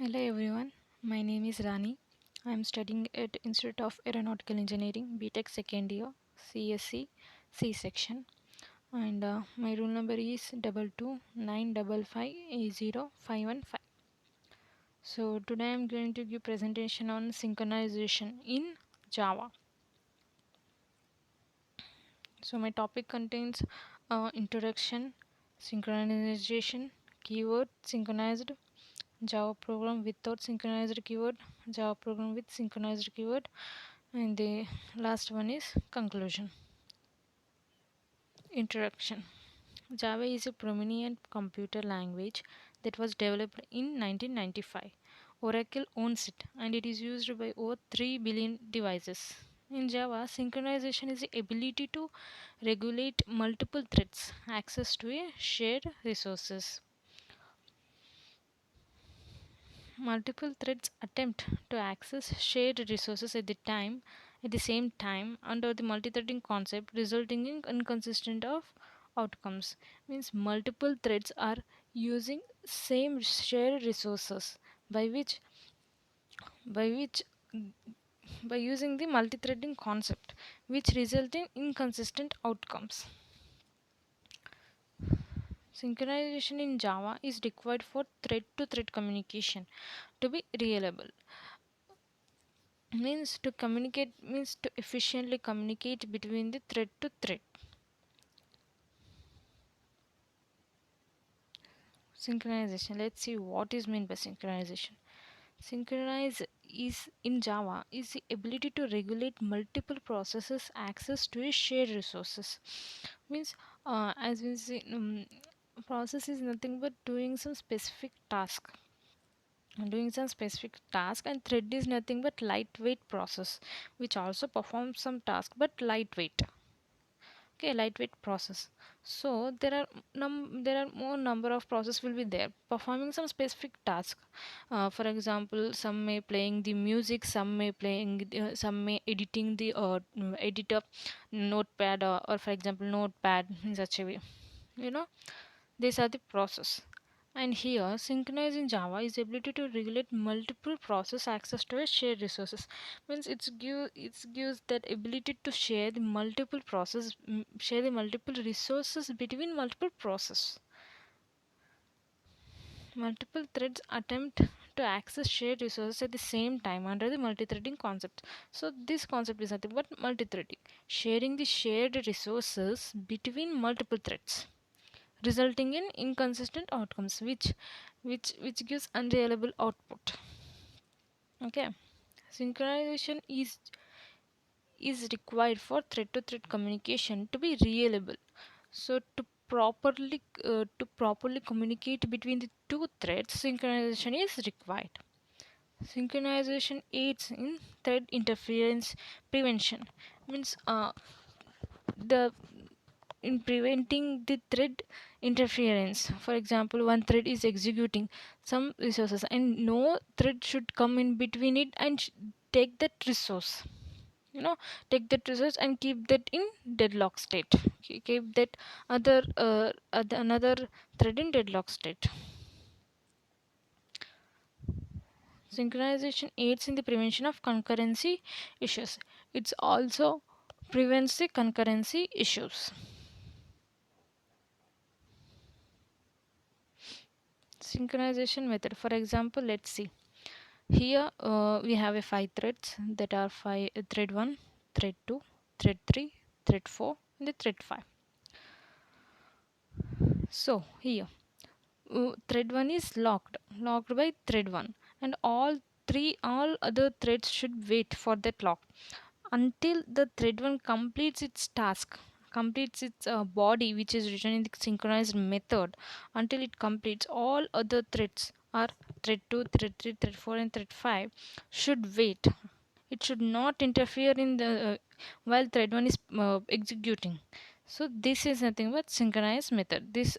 Hello everyone, my name is Rani. I am studying at Institute of Aeronautical Engineering, BTech second year, CSC, C section, and my roll number is 229550 So today I am going to give presentation on synchronization in Java. So my topic contains introduction, synchronization, keyword, synchronized, Java program without synchronized keyword, Java program with synchronized keyword, and the last one is conclusion. Introduction. Java is a prominent computer language that was developed in 1995. Oracle owns it and it is used by over 3 billion devices. In Java, synchronization is the ability to regulate multiple threads, access to a shared resources. Multiple threads attempt to access shared resources at the same time under the multithreading concept, resulting in inconsistent of outcomes. Means multiple threads are using same shared resources by which by which by using the multithreading concept, which result in inconsistent outcomes. Synchronization in Java is required for thread to thread communication to be reliable. Means to efficiently communicate between the thread to thread. Synchronization, let's see what is meant by synchronization. Synchronize is in Java is the ability to regulate multiple processes access to a shared resources. Means as we see, process is nothing but doing some specific task, and thread is nothing but lightweight process which also performs some task but lightweight. Okay, lightweight process. So there are more number of process will be there performing some specific task. For example, some may playing the music, some may editing the edit a notepad, or for example notepad in such a way, you know these are the process. And here, synchronize in Java is ability to regulate multiple process access to a shared resources. Means it gives that ability to share the multiple resources between multiple process. Multiple threads attempt to access shared resources at the same time under the multithreading concept. So this concept is nothing but multithreading, sharing the shared resources between multiple threads, resulting in inconsistent outcomes, which gives unreliable output. Okay, synchronization is required for thread to thread communication to be reliable. So to properly communicate between the two threads, synchronization is required. Synchronization aids in thread interference prevention. Means the in preventing the thread interference. For example, one thread is executing some resources and no thread should come in between it and take that resource, you know take that resource and keep that in deadlock state. Keep that another thread in deadlock state. Synchronization aids in the prevention of concurrency issues. It also prevents the concurrency issues. Synchronization method, for example, let's see. Here we have a 5 threads that are thread 1, thread 2, thread 3, thread 4, and the thread 5. So here thread 1 is locked by thread 1, and all other threads should wait for that lock until the thread 1 completes its task, completes its body which is written in the synchronized method. Until it completes, all other threads are thread 2, thread 3, thread 4, and thread 5 should wait. It should not interfere in the while thread 1 is executing. So this is nothing but synchronized method. This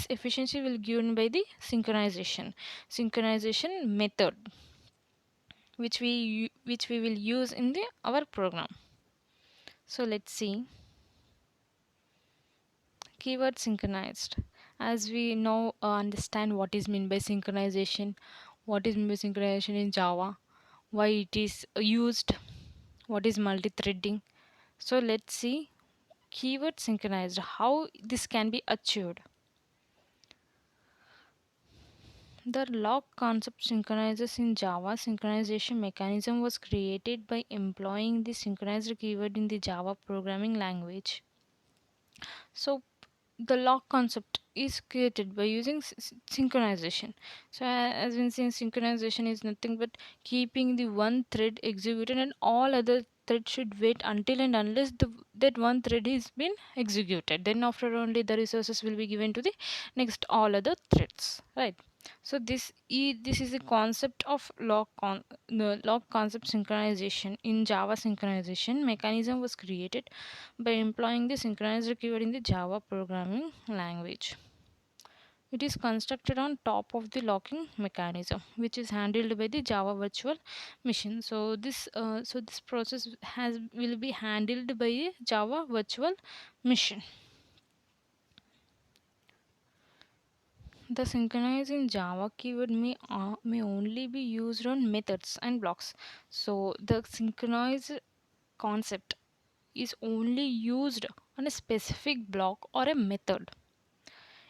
efficiency will given by the synchronization method, which we will use in the our program. So let's see. Keyword synchronized. As we now understand what is meant by synchronization, what is synchronization in Java, why it is used, what is multi-threading. So let's see keyword synchronized, how this can be achieved. The lock concept synchronizes in Java. Synchronization mechanism was created by employing the synchronized keyword in the Java programming language. So the lock concept is created by using synchronization. So as we seen, synchronization is nothing but keeping the one thread executed and all other threads should wait until and unless that one thread is been executed, then after only the resources will be given to the next all other threads, right? So this is the concept of the lock concept synchronization. In Java, synchronization mechanism was created by employing the synchronized keyword in the Java programming language. It is constructed on top of the locking mechanism, which is handled by the Java virtual machine. So this process has will be handled by a Java virtual machine. The synchronizing Java keyword may only be used on methods and blocks. So the synchronize concept is only used on a specific block or a method.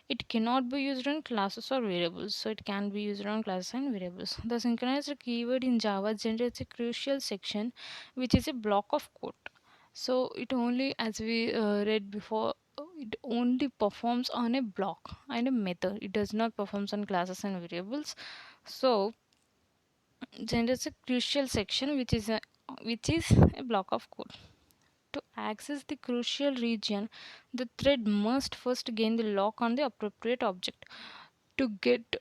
It cannot be used on classes or variables, so it can be used on classes and variables. The synchronized keyword in Java generates a crucial section, which is a block of code. So it only, as we read before, it only performs on a block and a method. It does not performs on classes and variables. So generates a crucial section, which is a block of code. To access the crucial region, the thread must first gain the lock on the appropriate object. To get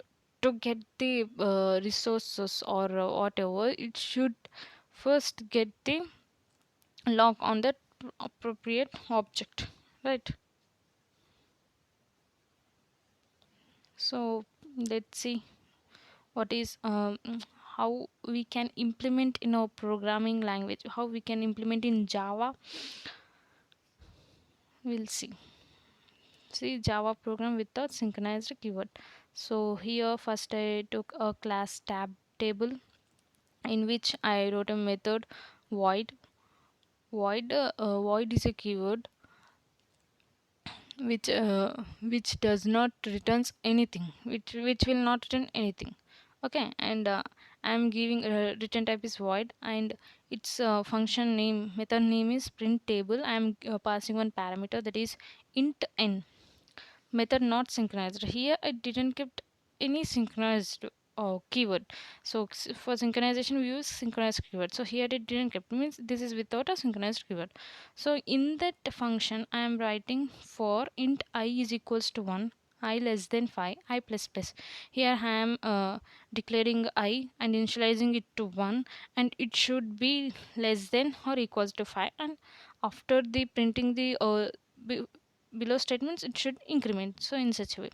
the resources or whatever, it should first get the lock on that appropriate object, right? So let's see what is how we can implement in our programming language, how we can implement in Java. We'll see Java program with a synchronized keyword. So here first I took a class table in which I wrote a method void. Void is a keyword which does not returns anything, which will not return anything. Okay, and I'm giving return type is void, and its function name, method name is print table. I'm passing one parameter, that is int n. Method not synchronized. Here I didn't kept any synchronized keyword. So for synchronization we use synchronized keyword. So here it didn't kept, means this is without a synchronized keyword. So in that function I am writing for int I is equals to 1, I less than 5, I plus plus. Here I am declaring I and initializing it to 1, and it should be less than or equals to 5, and after the printing the below statements it should increment. So in such a way,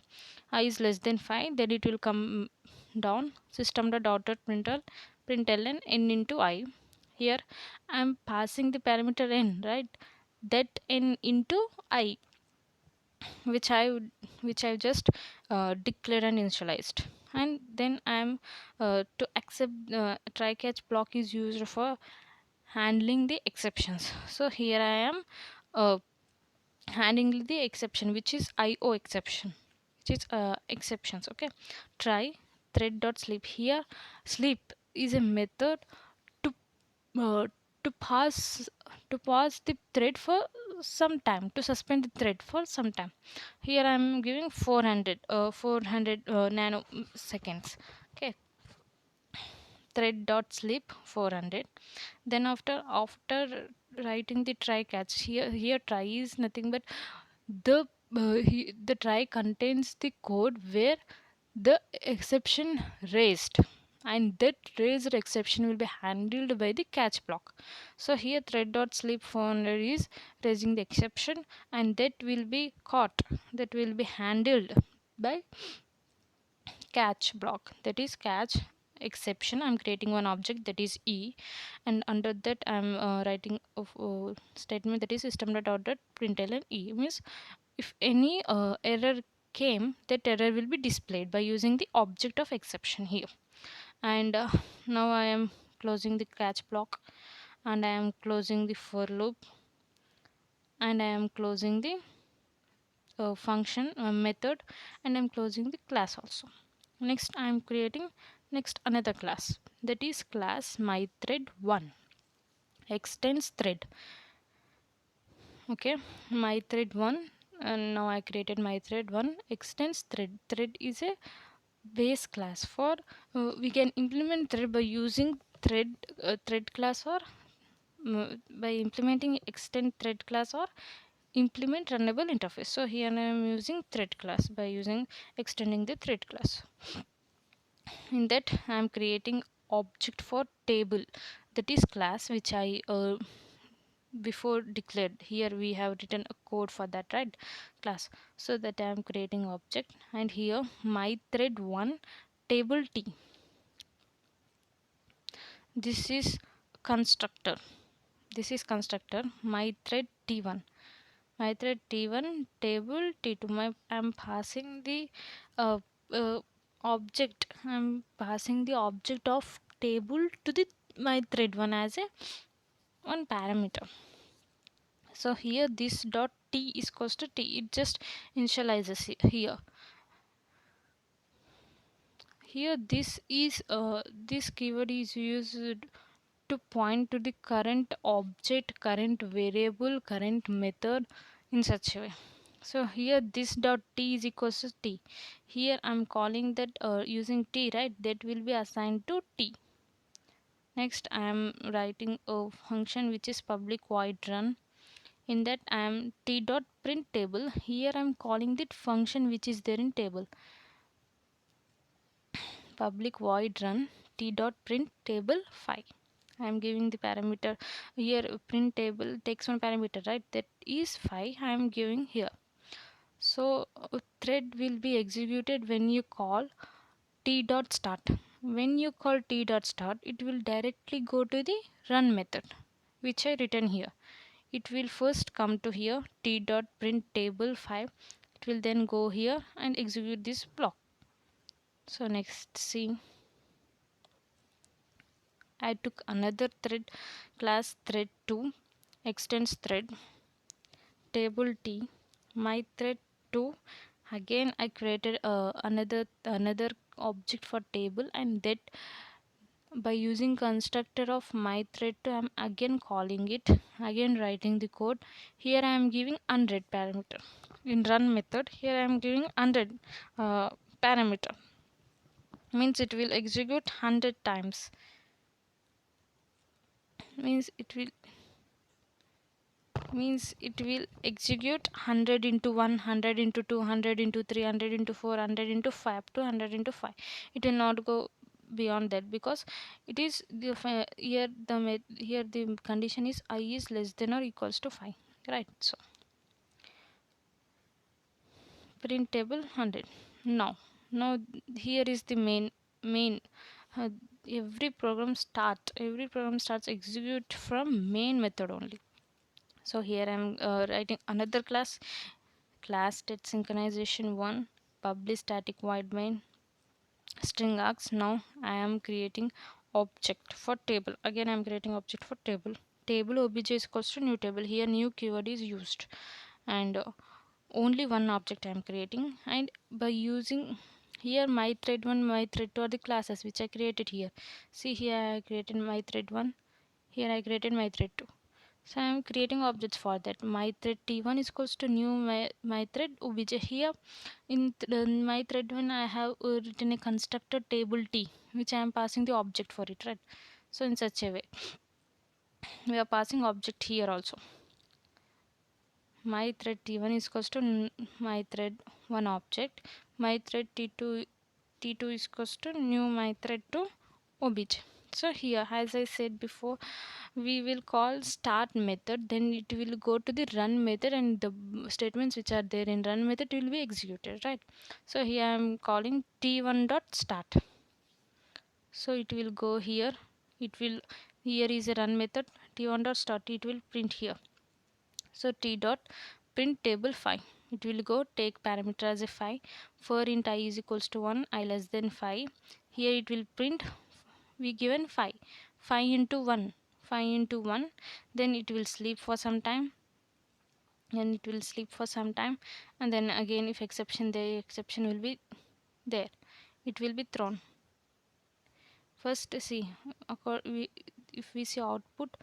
I is less than 5, then it will come down system dot println n into I. Here I am passing the parameter n, right? That n into I, which I would which I just declared and initialized. And then I am to accept try catch block is used for handling the exceptions. So here I am handling the exception, which is IO exception, which is exceptions. Okay, try thread dot sleep. Here sleep is a method to uh, to pass to pause the thread for some time, to suspend the thread for some time. Here I am giving 400 nanoseconds. Okay, thread dot sleep 400. Then after writing the try catch, here try is nothing but the try contains the code where the exception raised, and that raised exception will be handled by the catch block. So here thread dot sleep 400 is raising the exception, and that will be caught, that will be handled by catch block, that is catch exception. I'm creating one object, that is E, and under that I'm writing of statement, that is system dot out dot println E, means if any error came, that error will be displayed by using the object of exception here. and now I am closing the catch block, and I am closing the for loop, and I am closing the function method, and I'm closing the class also. Next I am creating next another class, that is class my thread 1 extends thread. Okay, my thread 1, and now I created my thread 1 extends thread. Thread is a base class for we can implement thread by using thread class, or by implementing extend thread class, or implement runnable interface. So here I am using thread class by using extending the thread class. In that I am creating object for table, that is class which I before declared. Here we have written a code for that, right, class. So that I am creating object, and here my thread 1 table t, this is constructor, this is constructor my thread t1, my thread t1 table t2. I'm passing the uh, uh, object, I'm passing the object of table to the my thread 1 as a one parameter. So here this dot t is equals to t, it just initializes here. Here this is this keyword is used to point to the current object, current variable, current method in such a way. So here this dot t is equals to t. Here I'm calling that using t, right, that will be assigned to t. Next I am writing a function which is public void run. In that I am t dot print table. Here I am calling that function which is there in table, public void run t dot print table 5. I am giving the parameter here, print table takes one parameter, right, that is 5. I am giving here. So thread will be executed when you call t dot start. When you call t dot start, it will directly go to the run method which I written here. It will first come to here t dot print table 5. It will then go here and execute this block. So next see, I took another thread class thread 2 extends thread table t my thread 2. Again I created another object for table, and that by using constructor of my thread 2 I'm again calling it, again writing the code. Here I am giving 100 parameter in run method. Here I am giving 100 parameter, means it will execute 100 times, means it will execute 100 into 100 into 200 into 300 into 400 into 5 up to 100 into 5. It will not go beyond that, because it is the here the condition is I is less than or equals to 5, right. So print table 100. Now here is the main uh, every program starts execute from main method only. So here I'm writing another class that synchronization 1 publish static void main string args. Now I am creating object for table. Again I am creating object for table obj is equals to new table. Here new keyword is used, and only one object I am creating. And by using here my thread 1 my thread 2 are the classes which I created here. See, here I created my thread 1, here I created my thread 2. So I am creating objects for that. My thread t1 is equals to new my thread obj. Here in my thread 1 I have written a constructor table t which I am passing the object for it, right. So in such a way we are passing object here also. My thread t1 is equals to my thread 1 object, my thread t2 is equals to new my thread 2 obj. So here, as I said before, we will call start method, then it will go to the run method, and the statements which are there in run method will be executed, right. So here I am calling t1 dot start. So it will go here, it will, here is a run method t1 dot start, it will print here. So t dot print table 5, it will go take parameter as a 5 for int I is equals to 1, I less than 5. Here it will print we given 5. 5 into 1, 5 into 1, then it will sleep for some time, and it will sleep for some time, and then again if exception, the exception will be there, it will be thrown. First see, if we see output,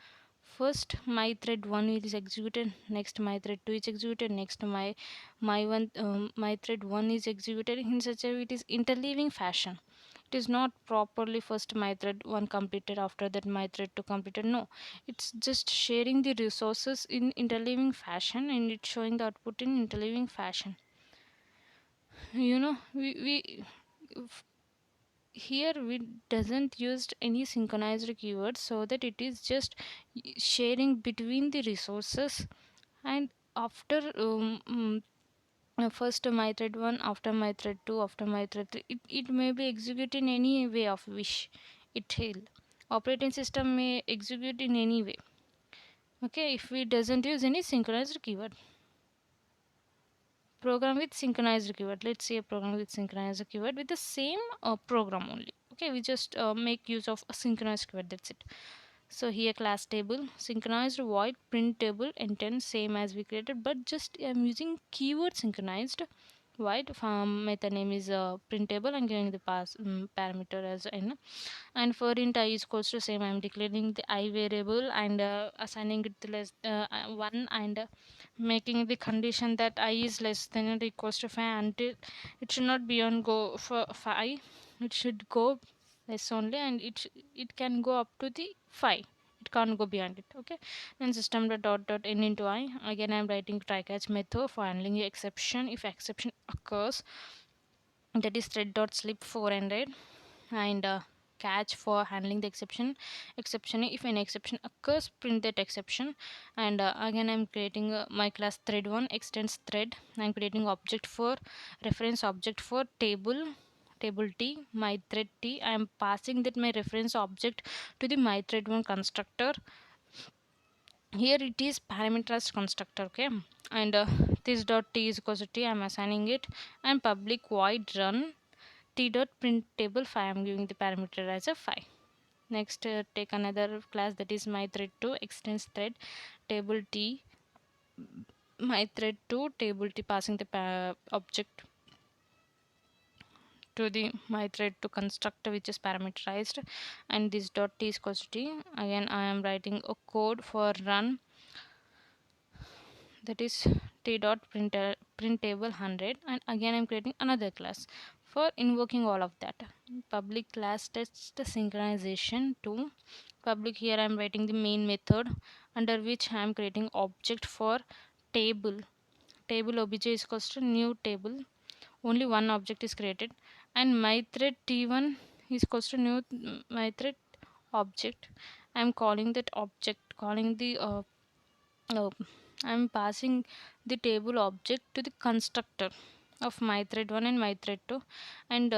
first my thread 1 is executed, next my thread 2 is executed, next my thread 1 is executed in such a way it is interleaving fashion. It is not properly first my thread 1 completed, after that my thread 2 completed. No, it's just sharing the resources in interleaving fashion, and it's showing the output in interleaving fashion. We here we doesn't used any synchronized keyword, so that it is just sharing between the resources. And after first my thread 1, after my thread 2, after my thread 3, it may be executed in any way of wish it will. Operating system may execute in any way, okay, if we doesn't use any synchronized keyword. Program with synchronized keyword, let's see a program with synchronized keyword with the same program only. Okay, we just make use of a synchronized keyword, that's it. So here class table synchronized void print table intent same as we created, but just I'm using keyword synchronized void. Method name is printable, and giving the parameter as n, and for int I is equals to same, I'm declaring the I variable, and assigning it to less 1, and making the condition that I is less than or equals to 5, until it should not be on go for 5, it should go less only, and it can go up to the 5, it can't go beyond it. Okay, then system dot n into I, again I'm writing try catch method for handling the exception. If exception occurs, that is thread dot slip 400, and catch for handling the exception. If an exception occurs, print that exception. And again I'm creating my class thread 1 extends thread. I'm creating object for reference object for table t, my thread t. I am passing that my reference object to the my thread 1 constructor. Here it is parameterized constructor. Okay, and this dot t is equals to t, I'm assigning it, and public void run t dot print table 5, I'm giving the parameter as a 5. Next take another class, that is my thread 2 extends thread table t, my thread 2 table t, passing the object to the my thread to constructor which is parameterized, and this dot t is equals to t. Again I am writing a code for run, that is t dot printable 100, and again I'm creating another class for invoking all of that. Public class test synchronization to public, here I'm writing the main method under which I'm creating object for table obj is equals to new table, only one object is created, and my thread t1 is equals to new my thread object. I'm calling that object, calling the uh, I'm passing the table object to the constructor of my thread 1 and my thread 2, and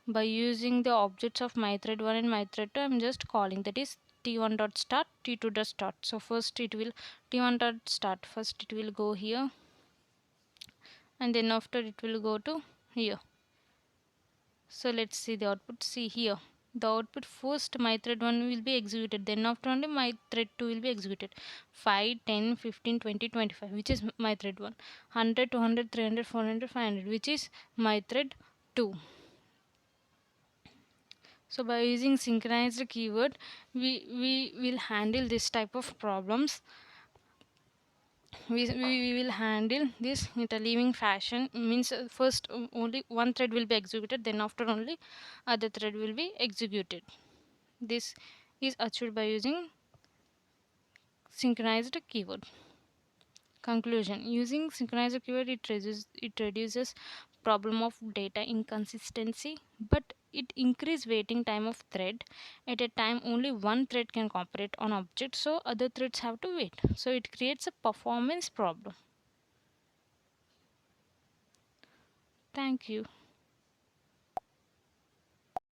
by using the objects of my thread 1 and my thread 2, I'm just calling, that is t1 dot start, t2 dot start. So first it will t1 dot start, first it will go here, and then after it will go to here. So let's see the output. See here, the output first my thread 1 will be executed, then after only my thread 2 will be executed. 5, 10, 15, 20, 25, which is my thread 1. 100, 200, 300, 400, 500, which is my thread 2. So by using synchronized keyword, we will handle this type of problems. We will handle this interleaving fashion, means first only one thread will be executed, then after only other thread will be executed. This is achieved by using synchronized keyword. Conclusion: using synchronized keyword, it reduces problem of data inconsistency, but it increase waiting time of thread. At a time only one thread can cooperate on object, so other threads have to wait, so it creates a performance problem. Thank you.